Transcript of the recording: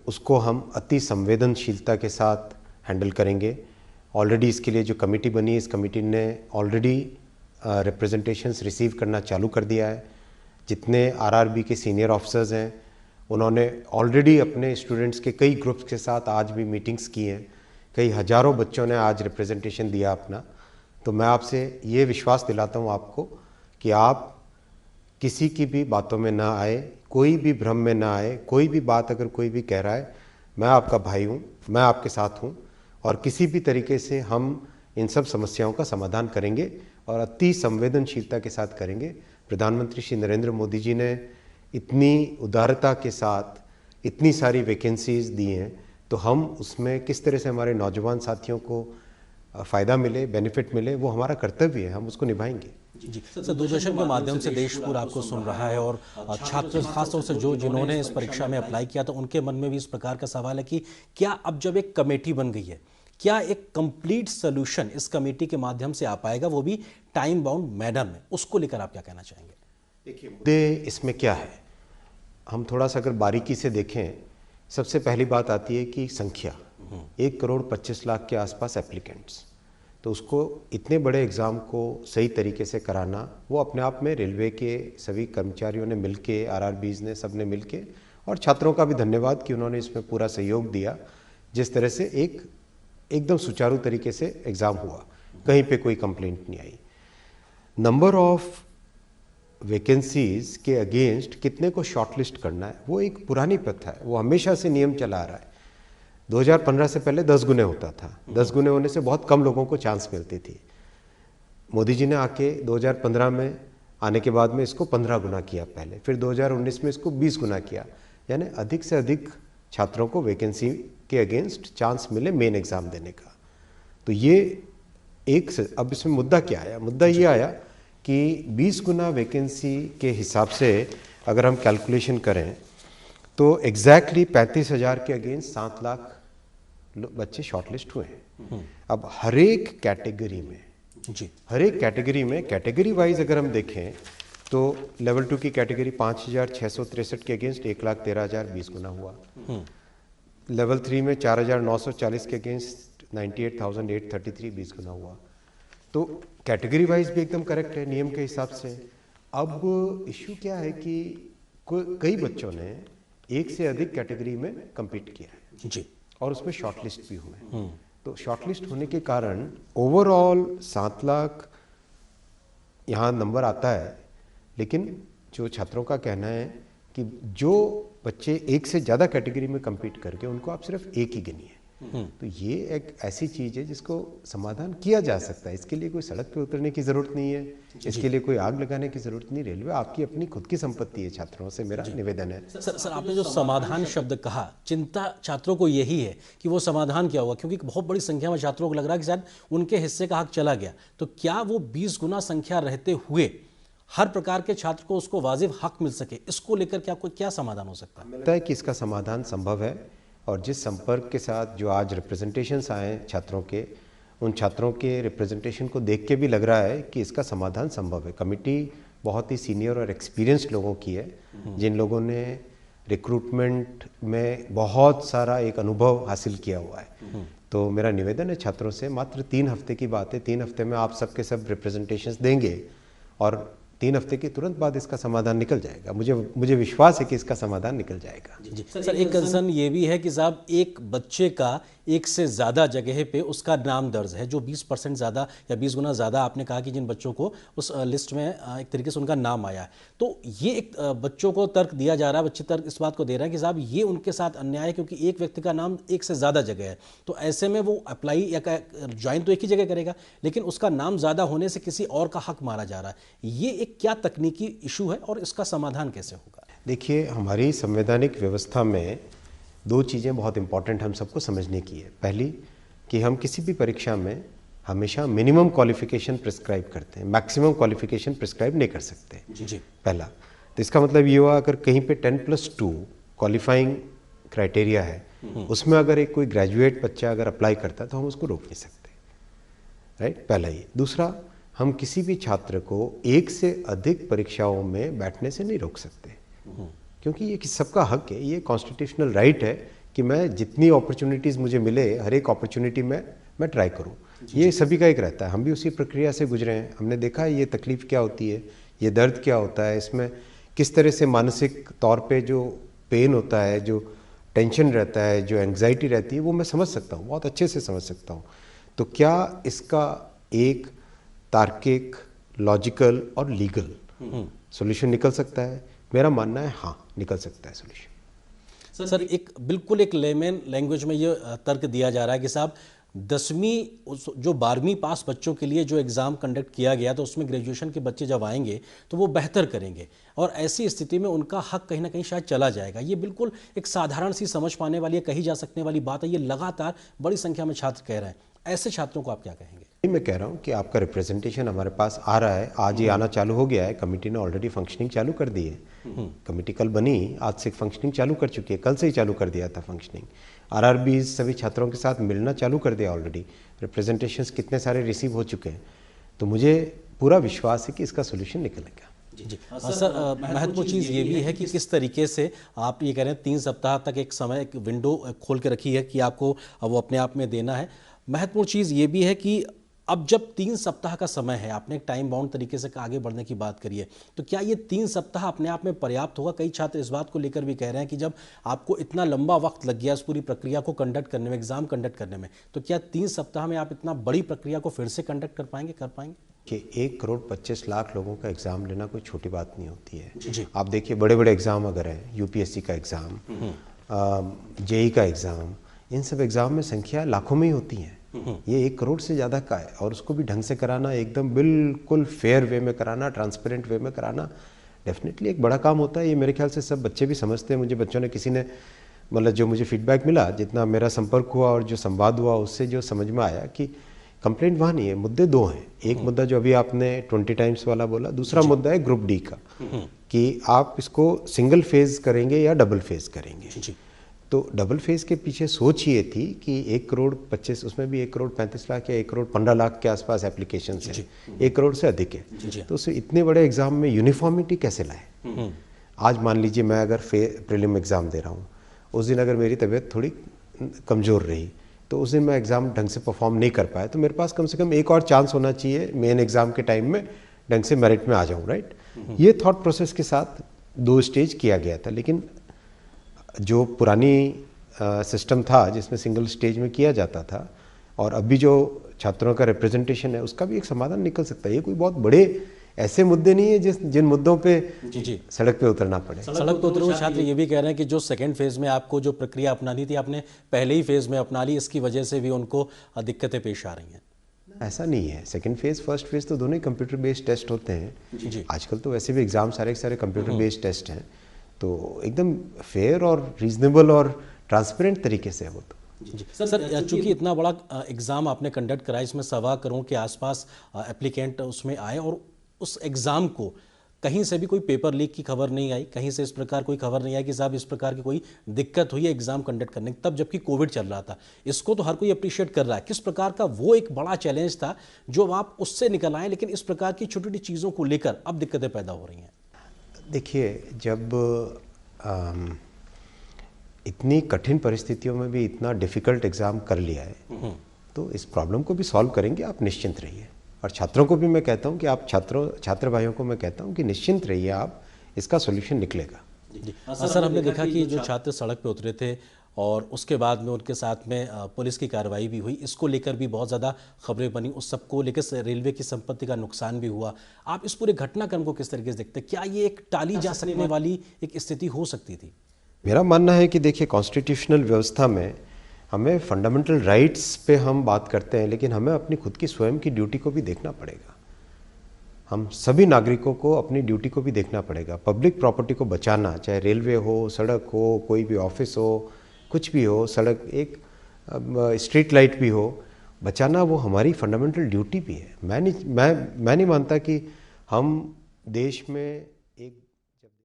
उसको हम अति संवेदनशीलता के साथ हैंडल करेंगे। ऑलरेडी इसके लिए जो कमेटी बनी है, इस कमेटी ने ऑलरेडी रिप्रेजेंटेशंस रिसीव करना चालू कर दिया है। जितने आरआरबी के सीनियर ऑफिसर्स हैं उन्होंने ऑलरेडी अपने स्टूडेंट्स के कई ग्रुप्स के साथ आज भी मीटिंग्स की हैं। कई हज़ारों बच्चों ने आज रिप्रेजेंटेशन दिया अपना। तो मैं आपसे ये विश्वास दिलाता हूँ आपको कि आप किसी की भी बातों में ना आए, कोई भी भ्रम में ना आए। कोई भी बात अगर कोई भी कह रहा है, मैं आपका भाई हूँ, मैं आपके साथ हूँ और किसी भी तरीके से हम इन सब समस्याओं का समाधान करेंगे और अति संवेदनशीलता के साथ करेंगे। प्रधानमंत्री श्री नरेंद्र मोदी जी ने इतनी उदारता के साथ इतनी सारी वैकेंसीज दी हैं, तो हम उसमें किस तरह से हमारे नौजवान साथियों को फ़ायदा मिले, बेनिफिट मिले, वो हमारा कर्तव्य है, हम उसको निभाएंगे। जी सर, दूरदर्शन के माध्यम से देश पूरा आपको सुन रहा है और छात्र खासतौर से जिन्होंने इस परीक्षा में अप्लाई किया था उनके मन में भी इस प्रकार का सवाल है कि क्या अब जब एक कमेटी बन गई है, क्या एक कंप्लीट सोल्यूशन इस कमेटी के माध्यम से आ पाएगा, वो भी टाइम बाउंड मैनर में? उसको लेकर आप क्या कहना चाहेंगे? देखिए, मुद्दे इसमें क्या है, हम थोड़ा सा अगर बारीकी से देखें, सबसे पहली बात आती है कि संख्या 1,25,00,000 के आसपास एप्लीकेंट्स। तो उसको इतने बड़े एग्ज़ाम को सही तरीके से कराना, वो अपने आप में रेलवे के सभी कर्मचारियों ने मिलके, आरआरबीज़ ने, सब ने मिलके, और छात्रों का भी धन्यवाद कि उन्होंने इसमें पूरा सहयोग दिया। जिस तरह से एकदम सुचारू तरीके से एग्ज़ाम हुआ, कहीं पे कोई कंप्लेंट नहीं आई। नंबर ऑफ वैकेंसीज के अगेंस्ट कितने को शॉर्टलिस्ट करना है, वो एक पुरानी प्रथा है, वो हमेशा से नियम चला आ रहा है। 2015 से पहले 10 गुने होता था। 10 गुने होने से बहुत कम लोगों को चांस मिलती थी। मोदी जी ने आके 2015 में आने के बाद में इसको 15 गुना किया पहले, फिर 2019 में इसको 20 गुना किया, यानी अधिक से अधिक छात्रों को वैकेंसी के अगेंस्ट चांस मिले मेन एग्ज़ाम देने का। तो ये एक से, अब इसमें मुद्दा क्या आया? मुद्दा ये आया कि 20 गुना वैकेंसी के हिसाब से अगर हम कैलकुलेशन करें तो एग्जैक्टली 35,000 के अगेंस्ट 7 लाख बच्चे शॉर्टलिस्ट हुए हैं। अब हर एक कैटेगरी में कैटेगरी वाइज अगर हम देखें तो लेवल 2 की कैटेगरी 5,663 के अगेंस्ट 1,13,000 20 गुना हुआ। लेवल 3 में 4,940 के अगेंस्ट 98,833 20 गुना हुआ। तो कैटेगरी वाइज भी एकदम करेक्ट है नियम के हिसाब से। अब इश्यू क्या है कि कई बच्चों ने एक से अधिक कैटेगरी में compete किया है जी, और उसमें शॉर्टलिस्ट भी हुए। तो शॉर्टलिस्ट होने के कारण ओवरऑल 7 लाख यहाँ नंबर आता है, लेकिन जो छात्रों का कहना है कि जो बच्चे एक से ज़्यादा कैटेगरी में compete करके, उनको आप सिर्फ एक ही गिनिए। तो ये एक ऐसी चीज़ है जिसको समाधान किया जा सकता है। इसके लिए कोई सड़क पे उतरने की ज़रूरत नहीं है, इसके लिए कोई आग लगाने की ज़रूरत नहीं। रेलवे आपकी अपनी खुद की संपत्ति है। छात्रों से मेरा निवेदन है। सर आपने जो समाधान शब्द कहा, चिंता छात्रों को यही है कि वो समाधान क्या हुआ, क्योंकि बहुत बड़ी संख्या में छात्रों को लग रहा है कि शायद उनके हिस्से का हक चला गया। तो क्या वो 20 गुना संख्या रहते हुए हर प्रकार के छात्र को उसको वाजिब हक मिल सके, इसको लेकर क्या समाधान हो सकता है? लगता है कि इसका समाधान संभव है, और जिस संपर्क के साथ जो आज रिप्रेजेंटेशंस आए हैं छात्रों के, उन छात्रों के रिप्रेजेंटेशन को देख के भी लग रहा है कि इसका समाधान संभव है। कमेटी बहुत ही सीनियर और एक्सपीरियंस्ड लोगों की है, जिन लोगों ने रिक्रूटमेंट में बहुत सारा एक अनुभव हासिल किया हुआ है। तो मेरा निवेदन है छात्रों से, मात्र 3 हफ्ते की बात है, 3 हफ्ते में आप सबके सब रिप्रेजेंटेशंस देंगे और 3 हफ्ते के तुरंत बाद इसका समाधान निकल जाएगा। मुझे विश्वास है कि इसका समाधान निकल जाएगा। जी सर, एक कंसर्न ये भी है कि साहब एक बच्चे का एक से ज़्यादा जगह पे उसका नाम दर्ज है, जो 20% ज़्यादा या 20 गुना ज़्यादा आपने कहा कि जिन बच्चों को उस लिस्ट में एक तरीके से उनका नाम आया है। तो ये एक बच्चों को तर्क दिया जा रहा है, बच्चे तर्क इस बात को दे रहा है कि साहब ये उनके साथ अन्याय है, क्योंकि एक व्यक्ति का नाम एक से ज़्यादा जगह है। तो ऐसे में वो अप्लाई या ज्वाइन तो एक ही जगह करेगा, लेकिन उसका नाम ज़्यादा होने से किसी और का हक मारा जा रहा है। ये एक क्या तकनीकी इशू है और इसका समाधान कैसे होगा? देखिए, हमारी संवैधानिक व्यवस्था में 2 चीज़ें बहुत इंपॉर्टेंट हम सबको समझने की है। पहली कि हम किसी भी परीक्षा में हमेशा मिनिमम क्वालिफिकेशन प्रिस्क्राइब करते हैं, मैक्सिमम क्वालिफिकेशन प्रिस्क्राइब नहीं कर सकते। जी पहला तो इसका मतलब ये हुआ, अगर कहीं पे 10+2 क्वालिफाइंग क्राइटेरिया है, उसमें अगर एक कोई ग्रेजुएट बच्चा अगर अप्लाई करता है तो हम उसको रोक नहीं सकते, राइट? पहला ये। दूसरा, हम किसी भी छात्र को एक से अधिक परीक्षाओं में बैठने से नहीं रोक सकते, क्योंकि ये सबका हक है, ये कॉन्स्टिट्यूशनल राइट है कि मैं जितनी अपॉर्चुनिटीज़ मुझे मिले हर एक अपॉर्चुनिटी में मैं ट्राई करूं। ये सभी का एक रहता है, हम भी उसी प्रक्रिया से गुजरे हैं। हमने देखा है ये तकलीफ़ क्या होती है, ये दर्द क्या होता है, इसमें किस तरह से मानसिक तौर पे जो पेन होता है, जो टेंशन रहता है, जो एंग्जाइटी रहती है, वो मैं समझ सकता हूँ, बहुत अच्छे से समझ सकता हूँ। तो क्या इसका एक तार्किक, लॉजिकल और लीगल सॉल्यूशन निकल सकता है? मेरा मानना है हाँ, निकल सकता है सॉल्यूशन। सर एक बिल्कुल एक लेमन लैंग्वेज में ये तर्क दिया जा रहा है कि साहब 10वीं जो 12वीं पास बच्चों के लिए जो एग्ज़ाम कंडक्ट किया गया तो उसमें ग्रेजुएशन के बच्चे जब आएंगे तो वो बेहतर करेंगे और ऐसी स्थिति में उनका हक कहीं ना कहीं शायद चला जाएगा। ये बिल्कुल एक साधारण सी समझ पाने वाली कही जा सकने वाली बात है। ये लगातार बड़ी संख्या में छात्र कह रहे हैं, ऐसे छात्रों को आप क्या कहेंगे? मैं कह रहा हूँ कि आपका रिप्रेजेंटेशन हमारे पास आ रहा है, आज ही आना चालू हो गया है। कमेटी ने ऑलरेडी फंक्शनिंग चालू कर दी है। कमेटी कल बनी, आज से फंक्शनिंग चालू कर चुकी है, कल से ही चालू कर दिया था फंक्शनिंग। आरआरबी सभी छात्रों के साथ मिलना चालू कर दिया ऑलरेडी। रिप्रेजेंटेशंस कितने सारे रिसीव हो चुके हैं, तो मुझे पूरा विश्वास है कि इसका सोल्यूशन निकलेगा। जी सर, महत्वपूर्ण चीज़ ये भी है कि किस तरीके से आप ये कह रहे हैं 3 सप्ताह तक एक समय, एक विंडो खोल के रखी है कि आपको वो अपने आप में देना है। महत्वपूर्ण चीज़ ये भी है कि अब जब 3 सप्ताह का समय है, आपने एक टाइम बाउंड तरीके से आगे बढ़ने की बात करी है, तो क्या ये 3 सप्ताह अपने आप में पर्याप्त होगा? कई छात्र इस बात को लेकर भी कह रहे हैं कि जब आपको इतना लंबा वक्त लग गया इस पूरी प्रक्रिया को कंडक्ट करने में, एग्जाम कंडक्ट करने में, तो क्या 3 सप्ताह में आप इतना बड़ी प्रक्रिया को फिर से कंडक्ट कर पाएंगे? कि 1,25,00,000 लोगों का एग्ज़ाम लेना कोई छोटी बात नहीं होती है। जी। आप देखिए बड़े बड़े एग्ज़ाम अगर हैं, यूपीएससी का एग्ज़ाम, जेई का एग्ज़ाम, इन सब एग्ज़ाम में संख्या लाखों में ही होती है। ये 1 करोड़ से ज़्यादा का है और उसको भी ढंग से कराना, एकदम बिल्कुल फेयर वे में कराना, ट्रांसपेरेंट वे में कराना, डेफिनेटली एक बड़ा काम होता है। ये मेरे ख्याल से सब बच्चे भी समझते हैं। मुझे बच्चों ने, किसी ने, मतलब जो मुझे फीडबैक मिला, जितना मेरा संपर्क हुआ और जो संवाद हुआ, उससे जो समझ में आया कि कंप्लेंट वहाँ नहीं है, मुद्दे 2 हैं। एक मुद्दा जो अभी आपने 20 टाइम्स वाला बोला, दूसरा मुद्दा है ग्रुप डी का, कि आप इसको सिंगल फेज करेंगे या डबल फेज करेंगे। जी। तो डबल फेज के पीछे सोच ये थी कि 1,25,00,000, उसमें भी 1,35,00,000 या 1,15,00,000 के आसपास एप्लीकेशन है, 1 करोड़ से अधिक है। तो उससे इतने बड़े एग्जाम में यूनिफॉर्मिटी कैसे लाए? आज मान लीजिए मैं अगर प्रीलिम एग्जाम दे रहा हूँ, उस दिन अगर मेरी तबीयत थोड़ी कमज़ोर रही, तो उस दिन मैं एग्ज़ाम ढंग से परफॉर्म नहीं कर पाया, तो मेरे पास कम से कम एक और चांस होना चाहिए मेन एग्ज़ाम के टाइम में ढंग से मेरिट में आ जाऊँ, राइट? ये थॉट प्रोसेस के साथ 2 स्टेज किया गया था। लेकिन जो पुरानी सिस्टम था जिसमें सिंगल स्टेज में किया जाता था, और अभी जो छात्रों का रिप्रेजेंटेशन है, उसका भी एक समाधान निकल सकता है। ये कोई बहुत बड़े ऐसे मुद्दे नहीं है जिन मुद्दों पे सड़क पे उतरना पड़े। सड़क पे उतरे हुए छात्र ये भी कह रहे हैं कि जो सेकंड फेज में आपको जो प्रक्रिया अपनानी थी, आपने पहले ही फेज में अपना ली, इसकी वजह से भी उनको दिक्कतें पेश आ रही हैं। ऐसा नहीं है, सेकंड फेज फर्स्ट फेज तो दोनों ही कंप्यूटर बेस्ड टेस्ट होते हैं। आजकल तो वैसे भी एग्जाम सारे के सारे कंप्यूटर बेस्ड टेस्ट हैं, तो एकदम फेयर और रीजनेबल और ट्रांसपेरेंट तरीके से है वो तो। जी सर, चूंकि इतना बड़ा एग्ज़ाम आपने कंडक्ट कराया, इसमें 1.25 करोड़ के आसपास एप्लीकेंट उसमें आए, और उस एग्ज़ाम को कहीं से भी कोई पेपर लीक की खबर नहीं आई, कहीं से इस प्रकार कोई खबर नहीं आई कि साहब इस प्रकार की कोई दिक्कत हुई है एग्ज़ाम कंडक्ट करने, तब जबकि कोविड चल रहा था। इसको तो हर कोई अप्रिशिएट कर रहा है। किस प्रकार का वो एक बड़ा चैलेंज था जो आप उससे निकल आए, लेकिन इस प्रकार की छोटी छोटी चीज़ों को लेकर अब दिक्कतें पैदा हो रही हैं? देखिए, जब इतनी कठिन परिस्थितियों में भी इतना डिफ़िकल्ट एग्ज़ाम कर लिया है, तो इस प्रॉब्लम को भी सॉल्व करेंगे, आप निश्चिंत रहिए। और छात्रों को भी मैं कहता हूं कि आप छात्र भाइयों को मैं कहता हूं कि निश्चिंत रहिए, आप इसका सॉल्यूशन निकलेगा। जी सर, हमने देखा कि जो छात्र सड़क पे उतरे थे और उसके बाद में उनके साथ में पुलिस की कार्रवाई भी हुई, इसको लेकर भी बहुत ज़्यादा खबरें बनी, उस सबको लेकर रेलवे की संपत्ति का नुकसान भी हुआ। आप इस पूरे घटनाक्रम को किस तरीके से देखते हैं? क्या ये एक टाली जा सकने वाली एक स्थिति हो सकती थी? मेरा मानना है कि देखिए, कॉन्स्टिट्यूशनल व्यवस्था में हमें फंडामेंटल राइट्स पे हम बात करते हैं, लेकिन हमें अपनी खुद की स्वयं की ड्यूटी को भी देखना पड़ेगा। हम सभी नागरिकों को अपनी ड्यूटी को भी देखना पड़ेगा। पब्लिक प्रॉपर्टी को बचाना, चाहे रेलवे हो, सड़क हो, कोई भी ऑफिस हो, कुछ भी हो, सड़क, एक स्ट्रीट लाइट भी हो, बचाना वो हमारी फंडामेंटल ड्यूटी भी है। मैं नहीं मानता कि हम देश में